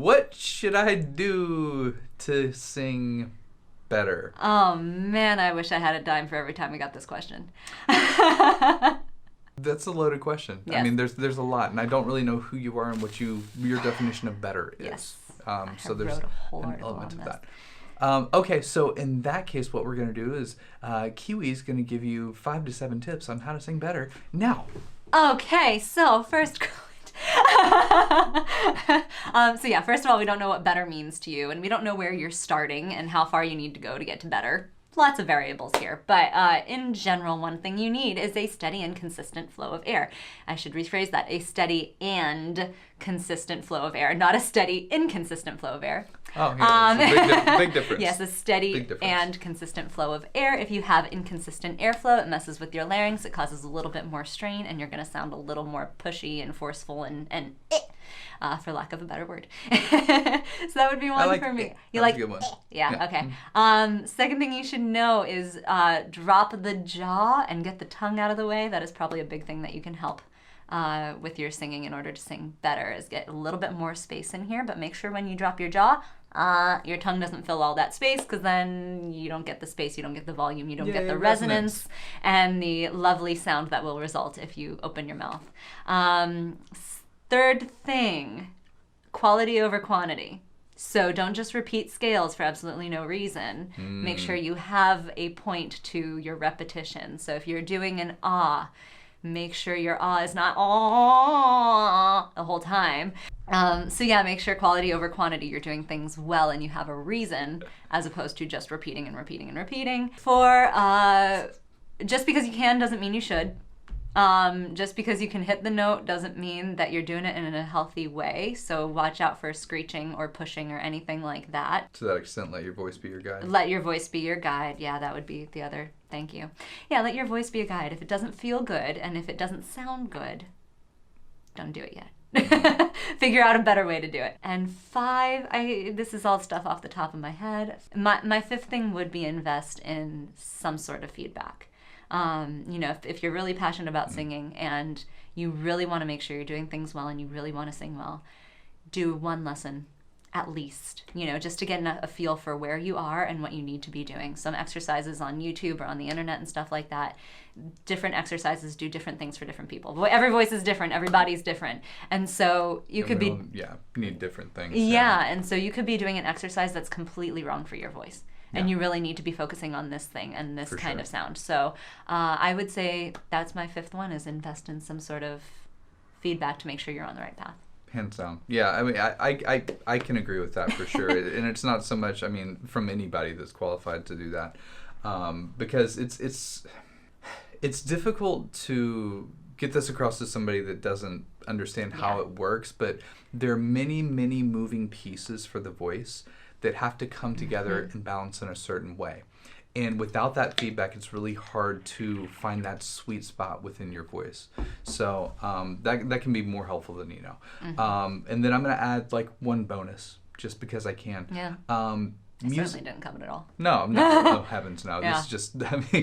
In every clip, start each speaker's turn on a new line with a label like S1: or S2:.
S1: What should I do to sing better?
S2: Oh man, I wish I had a dime for every time we got this question.
S1: That's a loaded question.
S2: Yes.
S1: I mean, there's a lot, and I don't really know who you are and what your definition of better is.
S2: Yes.
S1: So there's
S2: wrote a whole
S1: an
S2: article
S1: element
S2: on
S1: of
S2: this.
S1: that. Okay, so in that case, what we're going to do is Kiwi's going to give you 5 to 7 tips on how to sing better now.
S2: Okay, so first first of all, we don't know what better means to you, and we don't know where you're starting and how far you need to go to get to better. Lots of variables here, but in general, one thing you need is a steady and consistent flow of air. I should rephrase that, a steady and consistent flow of air, not a steady, inconsistent flow of air.
S1: Oh, yeah, that's a big difference.
S2: Yes, a steady and consistent flow of air. If you have inconsistent airflow, it messes with your larynx, it causes a little bit more strain, and you're going to sound a little more pushy and forceful and for lack of a better word. So that would be one for me. You like?
S1: A good one.
S2: Yeah, okay. Second thing you should know is drop the jaw and get the tongue out of the way. That is probably a big thing that you can help with your singing in order to sing better, is get a little bit more space in here, but make sure when you drop your jaw, your tongue doesn't fill all that space, because then you don't get the space, you don't get the volume, you don't get the resonance and the lovely sound that will result if you open your mouth. Third thing, quality over quantity. So don't just repeat scales for absolutely no reason. Make sure you have a point to your repetition. So if you're doing an ah, make sure your ah is not ah the whole time. Make sure quality over quantity. You're doing things well and you have a reason, as opposed to just repeating and repeating and repeating. Just because you can doesn't mean you should. Just because you can hit the note doesn't mean that you're doing it in a healthy way. So watch out for screeching or pushing or anything like that.
S1: To that extent, let your voice be your guide.
S2: Let your voice be your guide. Yeah, that would be the other. Thank you. Yeah, let your voice be a guide. If it doesn't feel good and if it doesn't sound good, don't do it yet. Figure out a better way to do it. And 5, this is all stuff off the top of my head. My 5th thing would be invest in some sort of feedback. If you're really passionate about singing and you really want to make sure you're doing things well and you really want to sing well, do one lesson at least, just to get a feel for where you are and what you need to be doing. Some exercises on YouTube or on the internet and stuff like that, different exercises do different things for different people. Every voice is different, everybody's different. And so you could be...
S1: need different things.
S2: Yeah, and so you could be doing an exercise that's completely wrong for your voice. And you really need to be focusing on this thing and this kind of sound. So I would say that's my 5th one, is invest in some sort of feedback to make sure you're on the right path.
S1: Hands down. Yeah, I mean, I can agree with that for sure. And it's not so much, from anybody that's qualified to do that. Because it's difficult to get this across to somebody that doesn't understand how it works. But there are many, many moving pieces for the voice that have to come together and balance in a certain way. And without that feedback, it's really hard to find that sweet spot within your voice. So that can be more helpful than you know. And then I'm going to add one bonus, just because I can.
S2: Yeah. I certainly didn't cover it all.
S1: No, no heavens no. This is just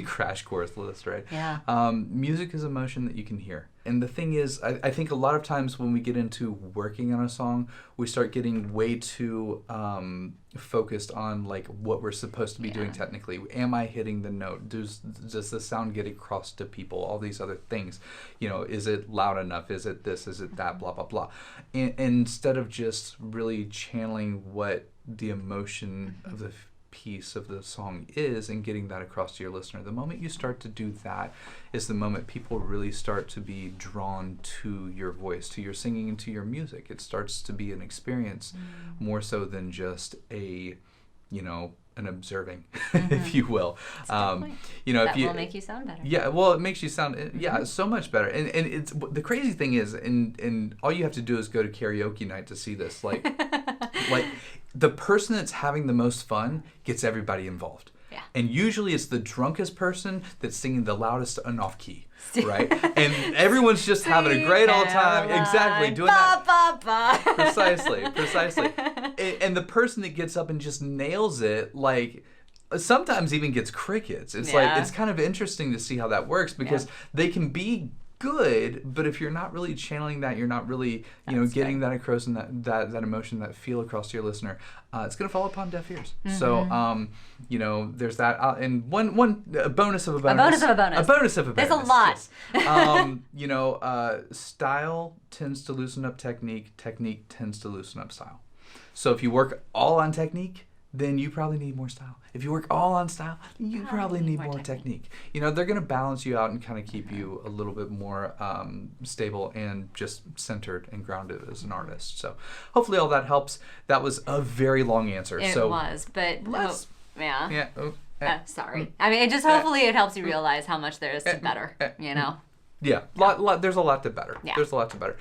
S1: crash course list, right?
S2: Yeah.
S1: Music is emotion that you can hear. And the thing is, I think a lot of times when we get into working on a song, we start getting way too focused on what we're supposed to be doing technically. Am I hitting the note? Does the sound get across to people? All these other things. Is it loud enough? Is it this? Is it that? Blah, blah, blah. And instead of just really channeling what the emotion of the piece of the song is and getting that across to your listener, the moment you start to do that is the moment people really start to be drawn to your voice, to your singing, and to your music. It starts to be an experience more so than just an observing, if you will.
S2: That will make you sound better.
S1: Yeah, well, it makes you sound so much better. And it's the crazy thing is, and all you have to do is go to karaoke night to see this. The person that's having the most fun gets everybody involved.
S2: Yeah.
S1: And usually it's the drunkest person that's singing the loudest and off key, right? And everyone's just having a great old time. Exactly, doing that. Precisely. And the person that gets up and just nails it, sometimes even gets crickets. It's it's kind of interesting to see how that works, because they can be good, but if you're not really channeling that, you're not really, getting that across and that emotion, that feel across to your listener, it's going to fall upon deaf ears. So, there's that. And a bonus of a bonus.
S2: A bonus of a bonus. There's a lot.
S1: Style tends to loosen up technique. Technique tends to loosen up style. So if you work all on technique, then you probably need more style. If you work all on style, you probably need more technique. They're going to balance you out and kind of keep you a little bit more stable and just centered and grounded as an artist. So hopefully all that helps. That was a very long answer.
S2: It was, but yeah.
S1: Yeah.
S2: Sorry. I mean, hopefully it helps you realize how much there is to better,
S1: Yeah, there's a lot to better.
S2: Yeah.
S1: There's a lot to better.